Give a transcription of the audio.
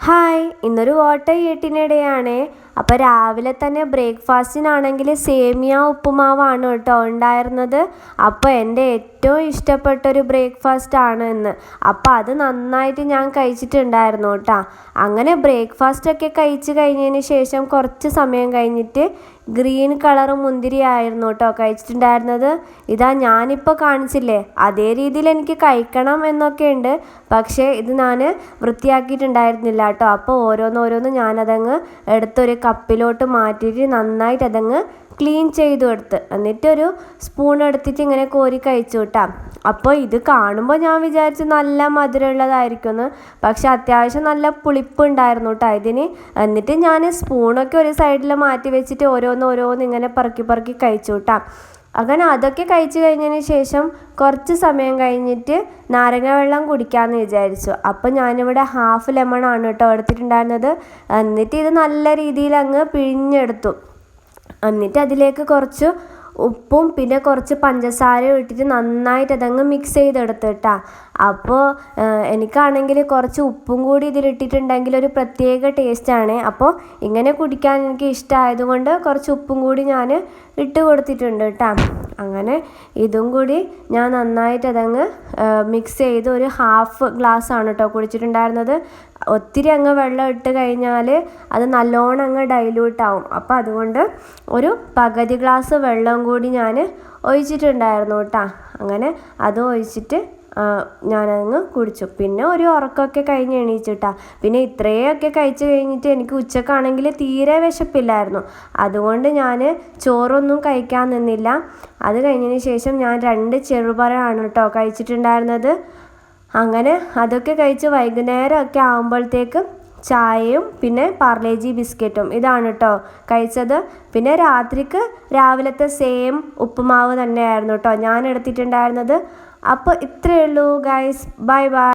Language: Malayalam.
ഹായ്, ഇന്നൊരു ഓട്ടോ എട്ടിനിടെയാണ്. അപ്പോൾ രാവിലെ തന്നെ ബ്രേക്ക്ഫാസ്റ്റിനാണെങ്കിൽ സേമിയ ഉപ്പുമാവാണ് കേട്ടോ ഉണ്ടായിരുന്നത്. അപ്പോൾ എൻ്റെ ഏറ്റവും ഇഷ്ടപ്പെട്ടൊരു ബ്രേക്ക്ഫാസ്റ്റാണ് ഇന്ന്. അപ്പോൾ അത് നന്നായിട്ട് ഞാൻ കഴിച്ചിട്ടുണ്ടായിരുന്നു കേട്ടോ. അങ്ങനെ ബ്രേക്ക്ഫാസ്റ്റൊക്കെ കഴിച്ച് കഴിഞ്ഞതിന് ശേഷം കുറച്ച് സമയം കഴിഞ്ഞിട്ട് ഗ്രീൻ കളർ മുന്തിരി ആയിരുന്നു കേട്ടോ കഴിച്ചിട്ടുണ്ടായിരുന്നത്. ഇതാ ഞാനിപ്പോൾ കാണിച്ചില്ലേ, അതേ രീതിയിൽ എനിക്ക് കഴിക്കണം എന്നൊക്കെ ഉണ്ട്. പക്ഷേ ഇത് ഞാൻ വൃത്തിയാക്കിയിട്ടുണ്ടായിരുന്നില്ല കേട്ടോ. അപ്പോൾ ഓരോന്നോരോന്ന് ഞാനതങ്ങ് എടുത്തൊരു കപ്പിലോട്ട് മാറ്റിയിട്ട് നന്നായിട്ട് അതങ്ങ് ക്ലീൻ ചെയ്തു എടുത്ത് എന്നിട്ടൊരു സ്പൂൺ എടുത്തിട്ട് ഇങ്ങനെ കോരി കഴിച്ചു കേട്ടോ. അപ്പോൾ ഇത് കാണുമ്പോൾ ഞാൻ വിചാരിച്ചു നല്ല മധുരമുള്ളതായിരിക്കുമെന്ന്. പക്ഷെ അത്യാവശ്യം നല്ല പുളിപ്പ് ഉണ്ടായിരുന്നു കേട്ടോ ഇതിന്. എന്നിട്ട് ഞാൻ സ്പൂണൊക്കെ ഒരു സൈഡിൽ മാറ്റി വെച്ചിട്ട് ഓരോന്ന് ഇങ്ങനെ പറക്കി കഴിച്ചു കേട്ടോ. അങ്ങനെ അതൊക്കെ കഴിച്ചു കഴിഞ്ഞതിന് ശേഷം കുറച്ച് സമയം കഴിഞ്ഞിട്ട് നാരങ്ങ വെള്ളം കുടിക്കാമെന്ന് വിചാരിച്ചു. അപ്പം ഞാനിവിടെ ഹാഫ് ലെമൺ ആണ് കേട്ടോ എടുത്തിട്ടുണ്ടായിരുന്നത്. എന്നിട്ട് ഇത് നല്ല രീതിയിൽ അങ്ങ് പിഴിഞ്ഞെടുത്തു. എന്നിട്ട് അതിലേക്ക് കുറച്ച് ഉപ്പും പിന്നെ കുറച്ച് പഞ്ചസാരയും ഇട്ടിട്ട് നന്നായിട്ട് അതങ്ങ് മിക്സ് ചെയ്തെടുത്ത് കേട്ടോ. അപ്പോൾ എനിക്കാണെങ്കിൽ കുറച്ച് ഉപ്പും കൂടി ഇതിലിട്ടിട്ടുണ്ടെങ്കിൽ ഒരു പ്രത്യേക ടേസ്റ്റാണ്. അപ്പോൾ ഇങ്ങനെ കുടിക്കാൻ എനിക്ക് ഇഷ്ടമായതുകൊണ്ട് കുറച്ച് ഉപ്പും കൂടി ഞാൻ ഇട്ട് കൊടുത്തിട്ടുണ്ട് കേട്ടോ. അങ്ങനെ ഇതും കൂടി ഞാൻ നന്നായിട്ട് അതങ്ങ് മിക്സ് ചെയ്ത് ഒരു ഹാഫ് ഗ്ലാസ് ആണ് കേട്ടോ കുടിച്ചിട്ടുണ്ടായിരുന്നത്. ഒത്തിരി അങ്ങ് വെള്ളം ഇട്ട് കഴിഞ്ഞാൽ അത് നല്ലോണം അങ്ങ് ഡൈല്യൂട്ടാവും. അപ്പോൾ അതുകൊണ്ട് ഒരു പകുതി ഗ്ലാസ് വെള്ളം കൂടി ഞാൻ ഒഴിച്ചിട്ടുണ്ടായിരുന്നു കേട്ടോ. അങ്ങനെ അതും ഒഴിച്ചിട്ട് ഞാനങ്ങ് കുടിച്ചു. പിന്നെ ഒരു ഉറക്കമൊക്കെ കഴിഞ്ഞ് എണീച്ചിട്ടാ. പിന്നെ ഇത്രയൊക്കെ കഴിച്ച് കഴിഞ്ഞിട്ട് എനിക്ക് ഉച്ചക്കാണെങ്കിൽ തീരെ വിശപ്പില്ലായിരുന്നു. അതുകൊണ്ട് ഞാൻ ചോറൊന്നും കഴിക്കാൻ നിന്നില്ല. അത് കഴിഞ്ഞതിന് ശേഷം ഞാൻ 2 ചെറുപഴമാണ് കേട്ടോ കഴിച്ചിട്ടുണ്ടായിരുന്നത്. അങ്ങനെ അതൊക്കെ കഴിച്ച് വൈകുന്നേരമൊക്കെ ആകുമ്പോഴത്തേക്ക് ചായയും പിന്നെ പാർലേജി ബിസ്ക്കറ്റും ഇതാണ് കേട്ടോ കഴിച്ചത്. പിന്നെ രാത്രിക്ക് രാവിലത്തെ സെയിം ഉപ്പുമാവ് തന്നെയായിരുന്നു കേട്ടോ ഞാൻ എടുത്തിട്ടുണ്ടായിരുന്നത്. അപ്പോൾ ഇത്രയേ ഉള്ളൂ ഗൈസ്. Bye bye.